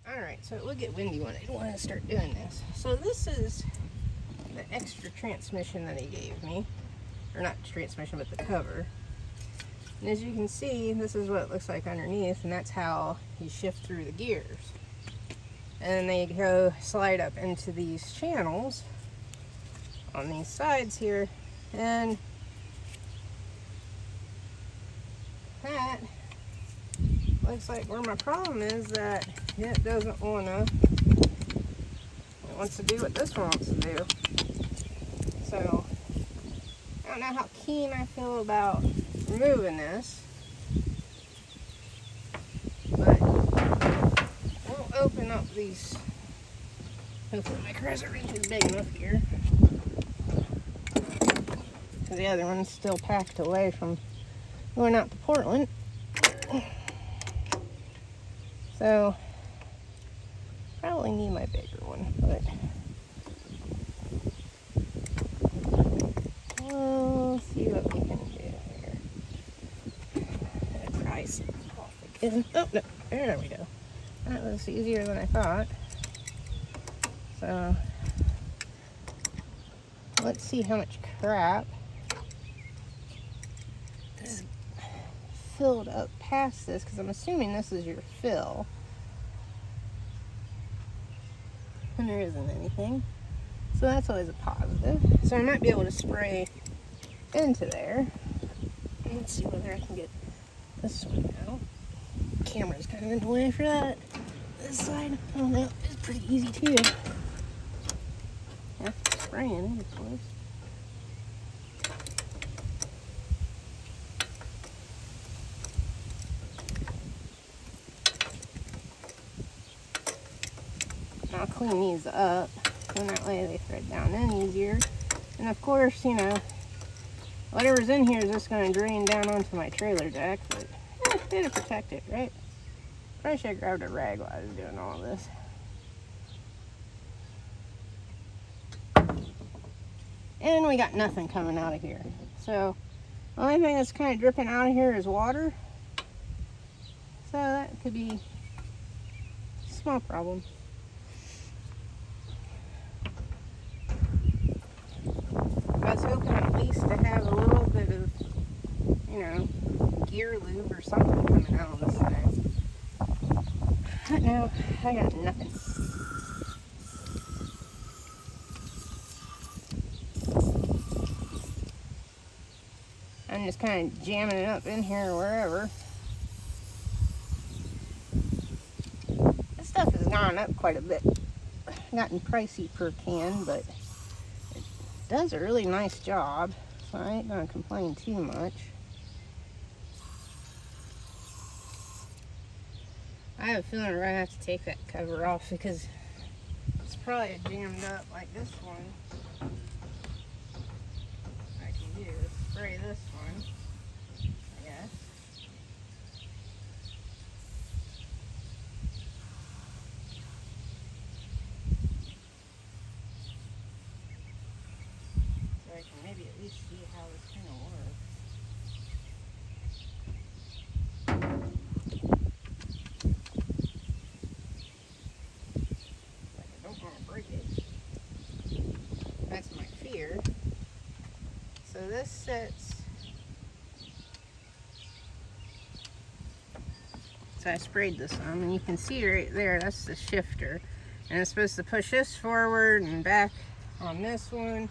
Alright, so it will get windy when I want to start doing this. So this is the extra transmission that he gave me. Or not transmission, but the cover. And as you can see, this is what it looks like underneath, and that's how you shift through the gears. And they go slide up into these channels on these sides here, and that looks like where my problem is, that it doesn't want to, it wants to do what this one wants to do. So I don't know how keen I feel about removing this, but we'll open up these. Hopefully my crescent wrench is big enough here, because the other one's still packed away from going out to Portland. So probably need my bigger one, but we'll see what we can do here. Price off again. Oh no, there we go. That was easier than I thought. So let's see how much crap is filled up past this, because I'm assuming this is your fill. And there isn't anything. So that's always a positive. So I might be able to spray into there. Let's see whether I can get this one out. Camera's kind of in the way for that. This side, oh no, it's pretty easy too. After spraying it, of course. I'll clean these up, and that way they thread down in easier. And of course, you know, whatever's in here is just going to drain down onto my trailer deck, but it'll protect it, right? Probably should have grabbed a rag while I was doing all this. And we got nothing coming out of here. So the only thing that's kind of dripping out of here is water. So that could be a small problem. I was hoping at least to have a little bit of, you know, gear lube or something coming out on this side. But no, I got nothing. I'm just kind of jamming it up in here or wherever. This stuff has gone up quite a bit. Gotten pricey per can, but it does a really nice job, so I ain't gonna complain too much. I have a feeling we're gonna have to take that cover off, because it's probably jammed up like this one. I can do is spray this one, I guess. So I can maybe at least see how this kind of works. Like, I don't want to break it. That's my fear. So this sits. So I sprayed this on, and you can see right there, that's the shifter. And it's supposed to push this forward and back on this one,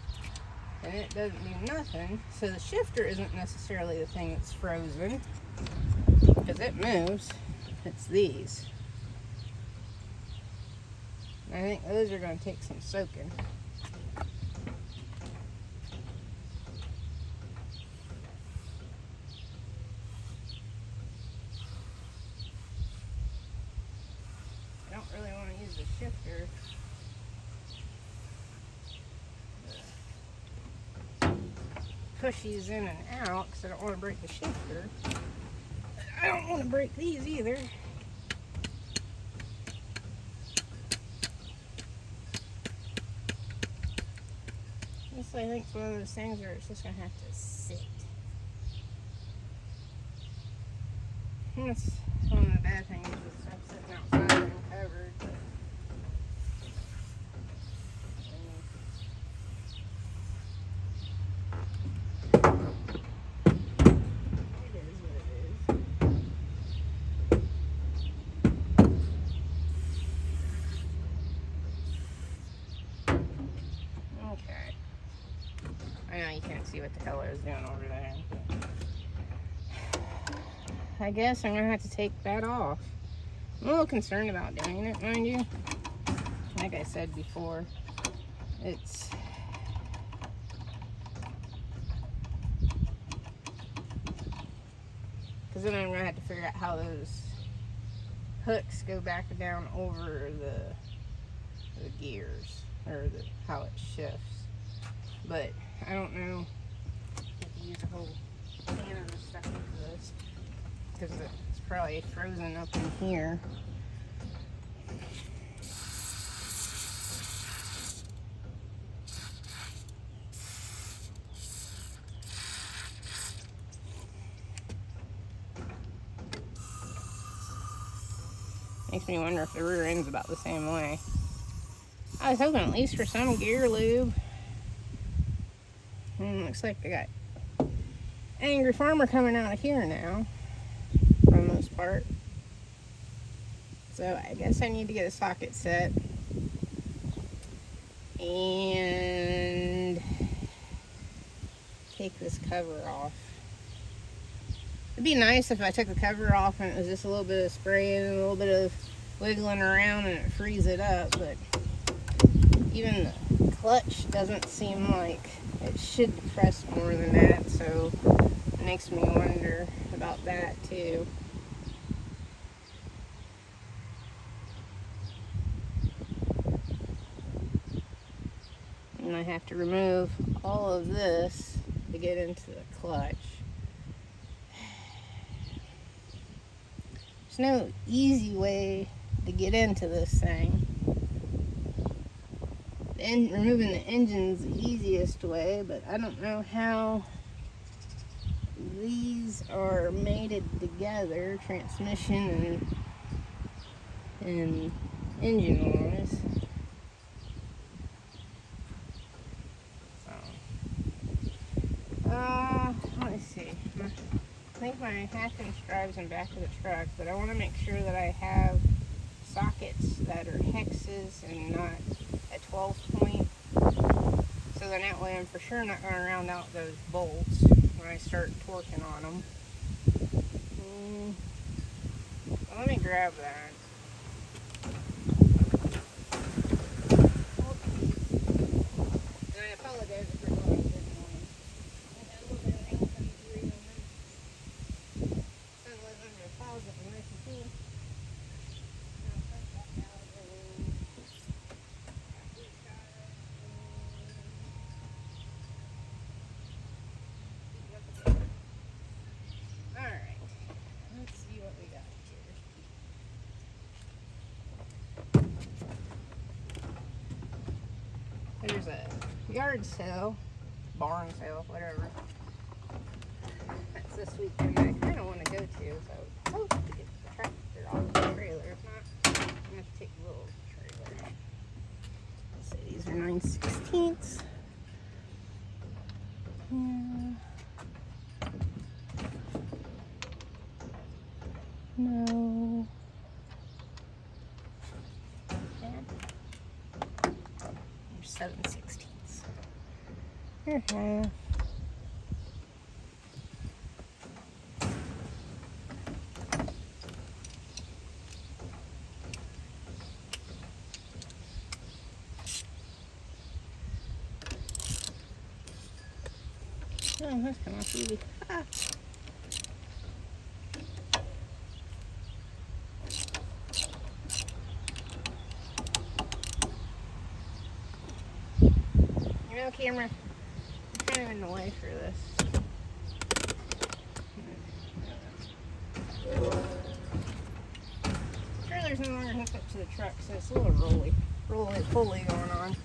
and it doesn't do nothing. So the shifter isn't necessarily the thing that's frozen, because it moves. It's these. And I think those are going to take some soaking. I don't really want to use the shifter. Push these in and out, because I don't want to break the shifter. I don't want to break these either. This, I think, is one of those things where it's just going to have to sit. And that's one of the bad things with stuff sitting outside and covered. But can't see what the hell I was doing over there. I guess I'm gonna have to take that off. I'm a little concerned about doing it, mind you. Like I said before, it's because then I'm gonna have to figure out how those hooks go back and down over the gears, or how it shifts. But I don't know if to use a whole can of this stuff into this, because it's probably frozen up in here. Makes me wonder if the rear end's about the same way. I was hoping at least for some gear lube. Looks like I got Angry Farmer coming out of here now, for the most part. So I guess I need to get a socket set and take this cover off. It'd be nice if I took the cover off and it was just a little bit of spraying and a little bit of wiggling around and it frees it up, but even the clutch doesn't seem like it should press more than that, so it makes me wonder about that too. And I have to remove all of this to get into the clutch. There's no easy way to get into this thing. Removing the engine's the easiest way, but I don't know how these are mated together, transmission and engine wise. Let me see. I think my 1/2-inch drive's in back of the truck, but I want to make sure that I have sockets that are hexes and not a 12-point, so then that way I'm for sure not going to round out those bolts when I start torquing on them. Well, let me grab that. And I apologize if you're going this morning. I had a little bit of income to read on them. Sun was under the clouds, it was nice and cool. Alright, let's see what we got here. There's a yard sale, barn sale, whatever. That's this weekend I kind of want to go to, so I hope to get the tractor off the trailer. If not, I'm going to have to take a little trailer. Let's say these are 9/16. Yeah. No. You're 7/16. You're half. Oh, that's kind of easy. Ah. You know, camera, I'm kind of in the way for this. Trailer's no longer hooked up to the truck, so it's a little pulley going on.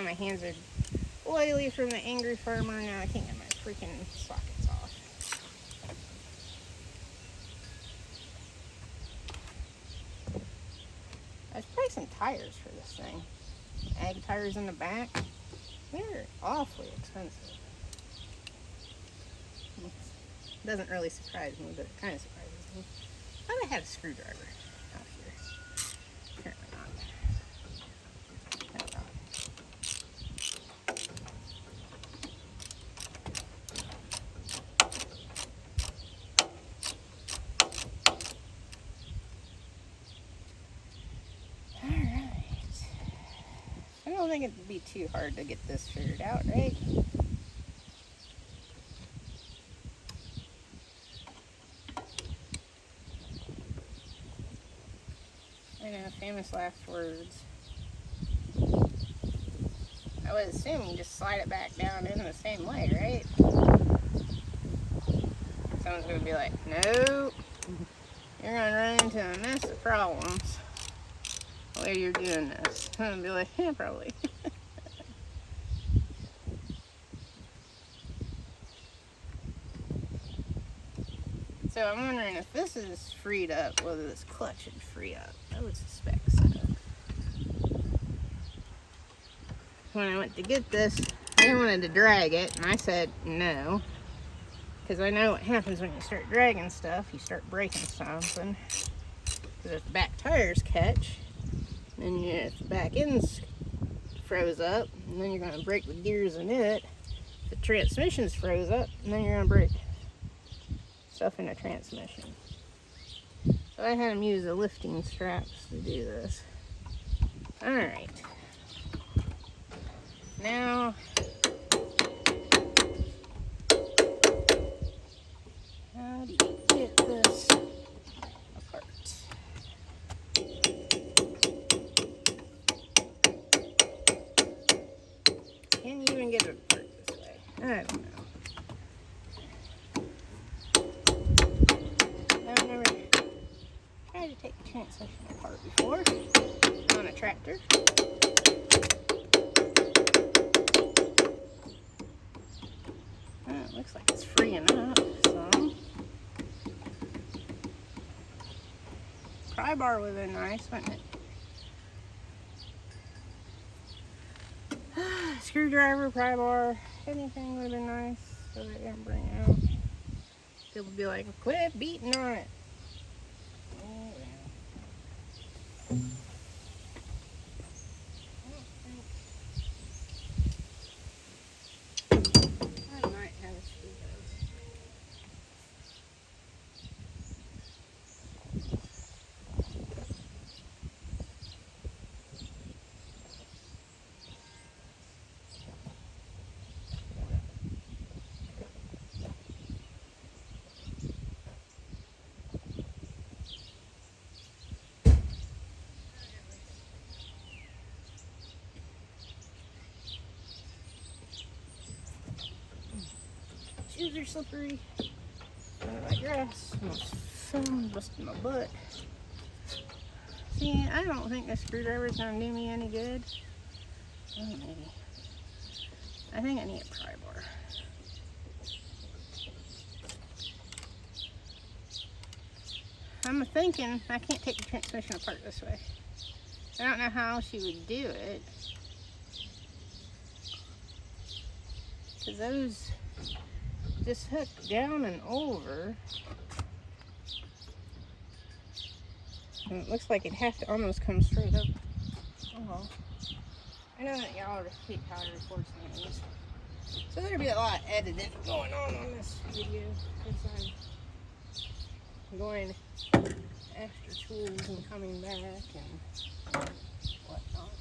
My hands are oily from the Angry Farmer. Now I can't get my freaking sockets off. I was probably some tires for this thing. Ag tires in the back. They're awfully expensive. Doesn't really surprise me, but it kind of surprises me. I thought I had a screwdriver out here. Apparently not. Alright. I don't think it'd be too hard to get this figured out, right? I know, famous last words. I would assume you just slide it back down in the same way, right? Someone's gonna be like, nope. You're gonna run into a mess of problems while you're doing this. I'm gonna be like, yeah, probably. So I'm wondering if this is freed up, whether this clutch should free up. I would suspect so. When I went to get this, they wanted to drag it, and I said no. Because I know what happens when you start dragging stuff. You start breaking something. Because if the back tires catch, then if the back end's froze up, and then you're going to break the gears in it. The transmission's froze up, and then you're going to break stuff in the transmission. So I had them use the lifting straps to do this. Alright. Now, how do you get this apart? Can you even get it apart this way? I don't know. I've never tried to take the transmission apart before on a tractor. It looks like it's freeing up some. Pry bar would have been nice, wouldn't it? Screwdriver, pry bar, anything would have been nice so that it didn't bring out. People would be like, quit beating on it. Oh, yeah. I might have a screwdriver. Shoes are slippery. I digress. Almost fell, busted my butt. See, I don't think this screwdriver is going to do me any good. Oh, maybe. I think I need a pry bar. I'm thinking I can't take the transmission apart this way. I don't know how she would do it. Because those just hook down and over. And it looks like it'd have to almost come straight up. Oh well. I know that y'all hate how I record some of these. So there'll be a lot of editing going on this video. Because I'm going after tools and coming back and whatnot.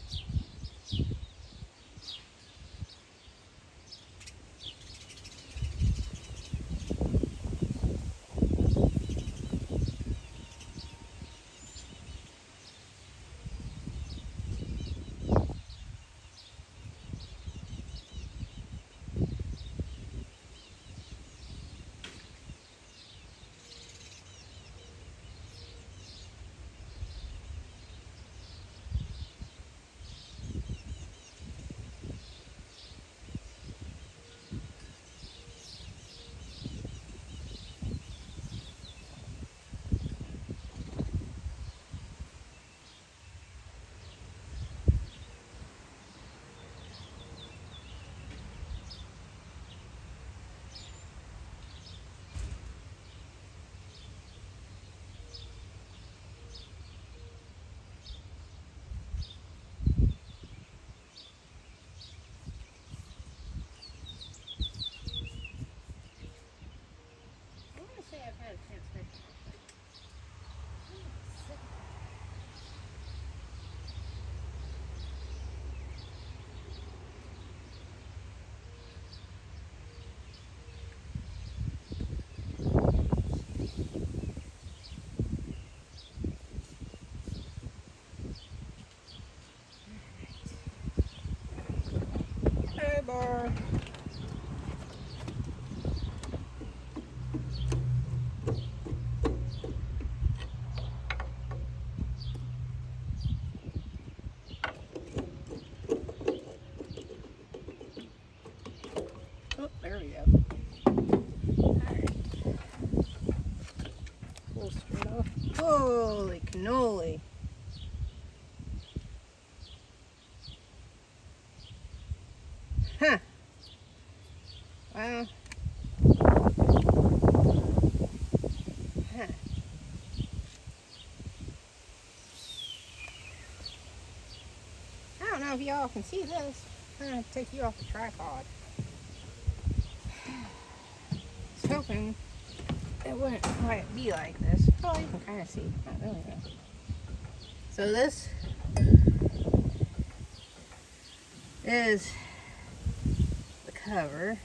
bar. Oh, there we go. Alright. Pull straight off. Holy cannoli. Huh. Wow. Huh. I don't know if y'all can see this. I'm gonna have to take you off the tripod. I was hoping it wouldn't quite be like this. Oh, you can kind of see. Not really though. So this is the cover.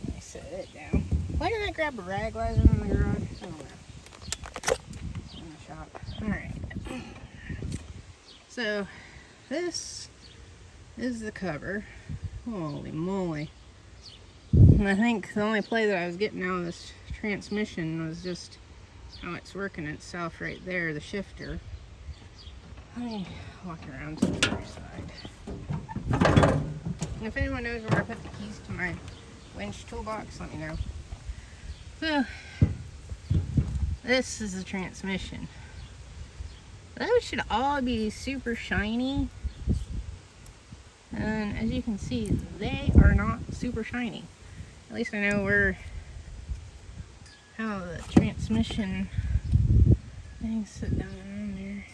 Let me set it down. Why didn't I grab a rag while I was in the garage? I don't know. In the shop. Alright. So this is the cover. Holy moly. And I think the only play that I was getting out of this transmission was just how it's working itself right there, the shifter. Let me walk around to the other side. And if anyone knows where I put the keys to my winch toolbox, let me know. So, this is the transmission. Those should all be super shiny. And as you can see, they are not super shiny. At least I know how the transmission things sit down in there.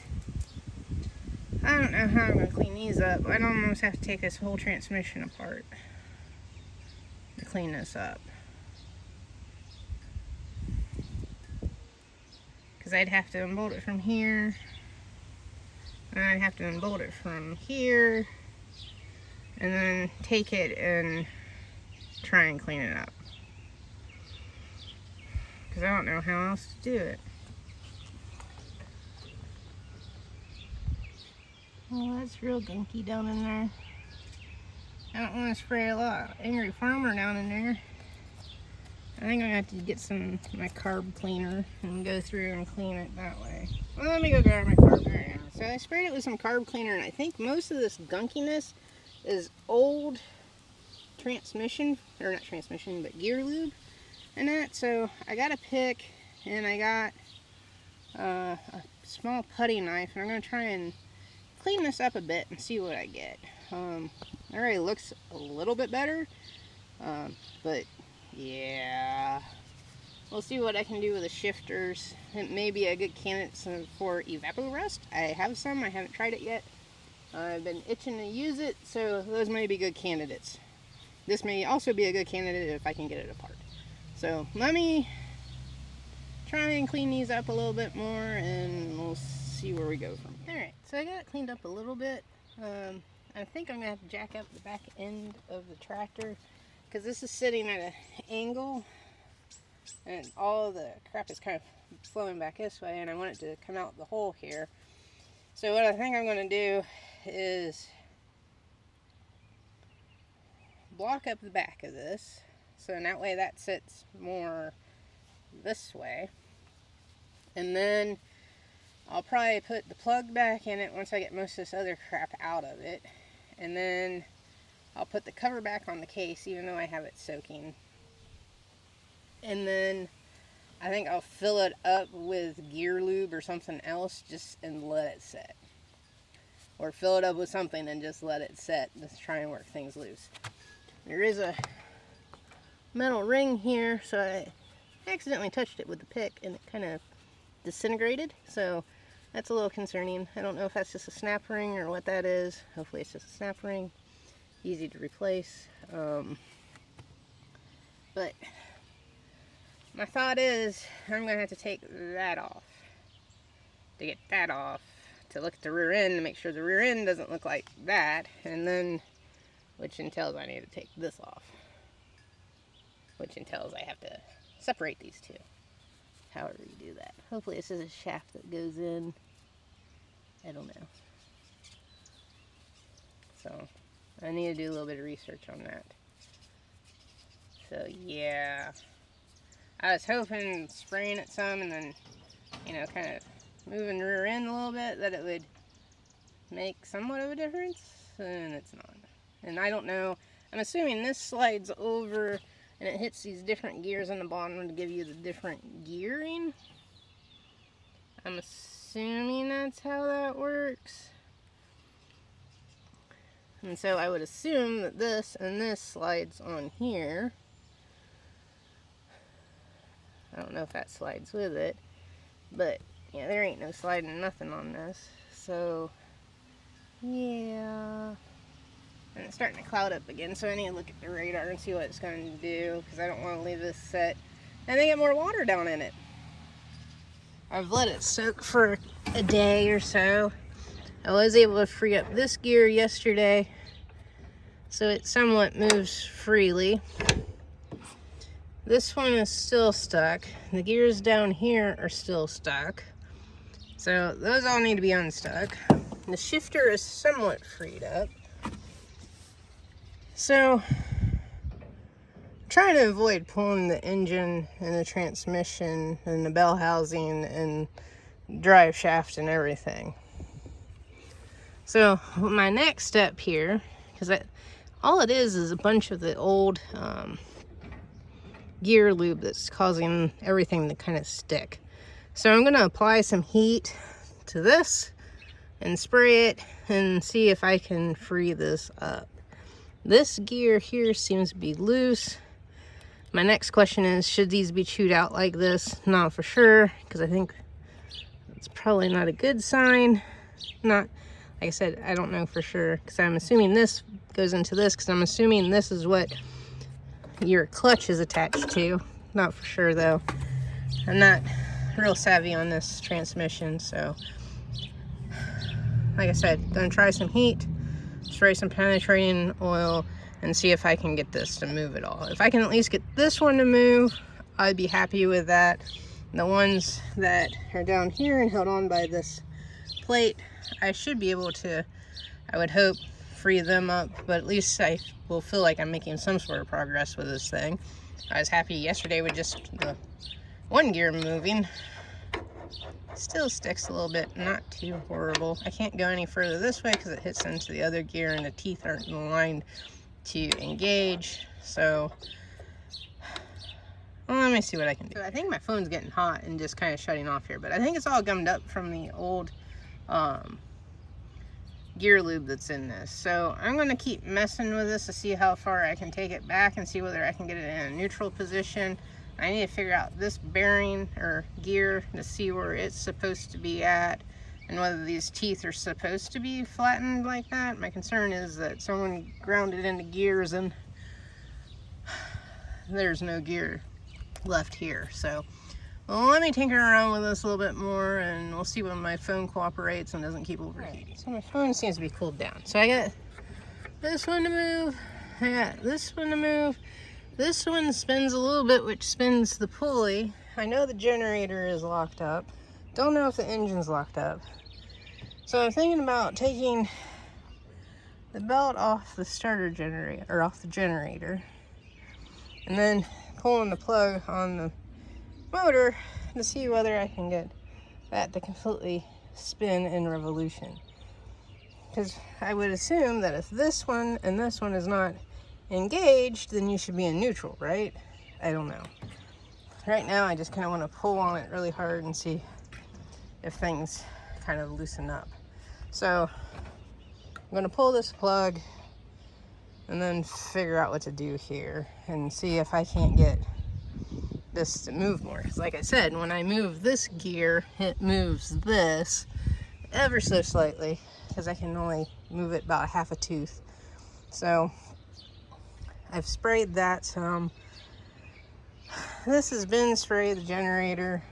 I don't know how I'm going to clean these up. I'd almost have to take this whole transmission apart to clean this up. Because I'd have to unbolt it from here. And I'd have to unbolt it from here. And then take it and try and clean it up. Because I don't know how else to do it. Oh, that's real gunky down in there. I don't want to spray a lot. Angry Farmer down in there. I think I'm going to have to get my carb cleaner and go through and clean it that way. Well, let me go grab my carb cleaner. So I sprayed it with some carb cleaner, and I think most of this gunkiness is old transmission, or not transmission, but gear lube and that. So I got a pick, and I got a small putty knife, and I'm going to try and clean this up a bit and see what I get. It already looks a little bit better, but yeah, we'll see what I can do with the shifters. It may be a good candidate for evaporust. I have some, I haven't tried it yet. I've been itching to use it, so those may be good candidates. This may also be a good candidate if I can get it apart. So let me try and clean these up a little bit more, and we'll see where we go from here. Alright, so I got it cleaned up a little bit. I think I'm going to have to jack up the back end of the tractor, because this is sitting at an angle, and all the crap is kind of flowing back this way, and I want it to come out the hole here. So what I think I'm going to do is block up the back of this, so in that way that sits more this way, and then I'll probably put the plug back in it once I get most of this other crap out of it, and then I'll put the cover back on the case even though I have it soaking, and then I think I'll fill it up with gear lube or something else and let it set. Or fill it up with something and just let it set. Just try and work things loose. There is a metal ring here, so I accidentally touched it with the pick and it kind of disintegrated. So that's a little concerning. I don't know if that's just a snap ring or what that is. Hopefully it's just a snap ring. Easy to replace. But my thought is I'm going to have to take that off. To get that off, to look at the rear end to make sure the rear end doesn't look like that, and then, which entails I need to take this off. Which entails I have to separate these two. However you do that. Hopefully this is a shaft that goes in. I don't know. So, I need to do a little bit of research on that. So yeah, I was hoping spraying it some and then, you know, kind of moving the rear end a little bit, that it would make somewhat of a difference, and it's not. And I don't know, I'm assuming this slides over and it hits these different gears on the bottom to give you the different gearing. I'm assuming that's how that works. And so I would assume that this and this slides on here. I don't know if that slides with it, but yeah, there ain't no sliding nothing on this. So yeah. And it's starting to cloud up again, so I need to look at the radar and see what it's going to do, because I don't want to leave this set and then get more water down in it. I've let it soak for a day or so. I was able to free up this gear yesterday, so it somewhat moves freely. This one is still stuck. The gears down here are still stuck. So those all need to be unstuck. The shifter is somewhat freed up. So I'm trying to avoid pulling the engine and the transmission and the bell housing and drive shaft and everything. So my next step here, because all it is a bunch of the old gear lube that's causing everything to kind of stick. So I'm going to apply some heat to this and spray it and see if I can free this up. This gear here seems to be loose. My next question is, should these be chewed out like this? Not for sure, because I think it's probably not a good sign. Not, like I said, I don't know for sure, because I'm assuming this goes into this, because I'm assuming this is what your clutch is attached to. Not for sure though. I'm not real savvy on this transmission, so like I said, gonna try some heat, spray some penetrating oil, and see if I can get this to move at all. If I can at least get this one to move, I'd be happy with that. The ones that are down here and held on by this plate, I should be able to, I would hope, free them up, but at least I will feel like I'm making some sort of progress with this thing. I was happy yesterday with just the one gear moving. Still sticks a little bit, not too horrible. I can't go any further this way because it hits into the other gear and the teeth aren't aligned to engage. So well, let me see what I can do. So I think my phone's getting hot and just kind of shutting off here, but I think it's all gummed up from the old gear lube that's in this. So I'm going to keep messing with this to see how far I can take it back and see whether I can get it in a neutral position. I need to figure out this bearing or gear to see where it's supposed to be at and whether these teeth are supposed to be flattened like that. My concern is that someone ground it into gears and there's no gear left here. So well, let me tinker around with this a little bit more and we'll see when my phone cooperates and doesn't keep overheating. Right, so my phone seems to be cooled down. So I got this one to move, I got this one to move. This one spins a little bit, which spins the pulley. I know the generator is locked up. Don't know if the engine's locked up. So I'm thinking about taking the belt off the starter generator, or off the generator, and then pulling the plug on the motor to see whether I can get that to completely spin in revolution. Because I would assume that if this one and this one is not engaged, then you should be in neutral, right? I don't know. Right now I just kind of want to pull on it really hard and see if things kind of loosen up. So I'm going to pull this plug and then figure out what to do here and see if I can't get this to move more. Because like I said, when I move this gear, it moves this ever so slightly because I can only move it about half a tooth. So I've sprayed that some. This has been sprayed, the generator.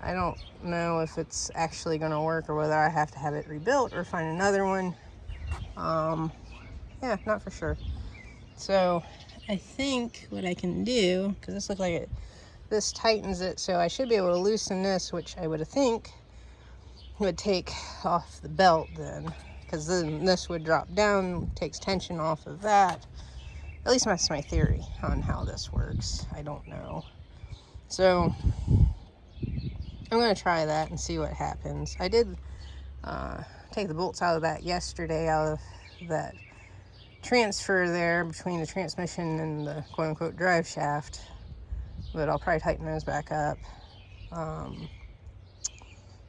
I don't know if it's actually going to work or whether I have to have it rebuilt or find another one. Yeah, not for sure. So I think what I can do, because this looks like this tightens it, so I should be able to loosen this, which I would think would take off the belt then because then this would drop down, takes tension off of that. At least that's my theory on how this works. I don't know. So I'm going to try that and see what happens. I did take the bolts out of that yesterday, out of that transfer there between the transmission and the quote-unquote drive shaft, but I'll probably tighten those back up.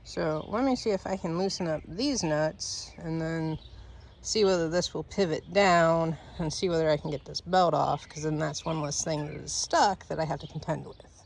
So let me see if I can loosen up these nuts and then see whether this will pivot down and see whether I can get this belt off, because then that's one less thing that is stuck that I have to contend with.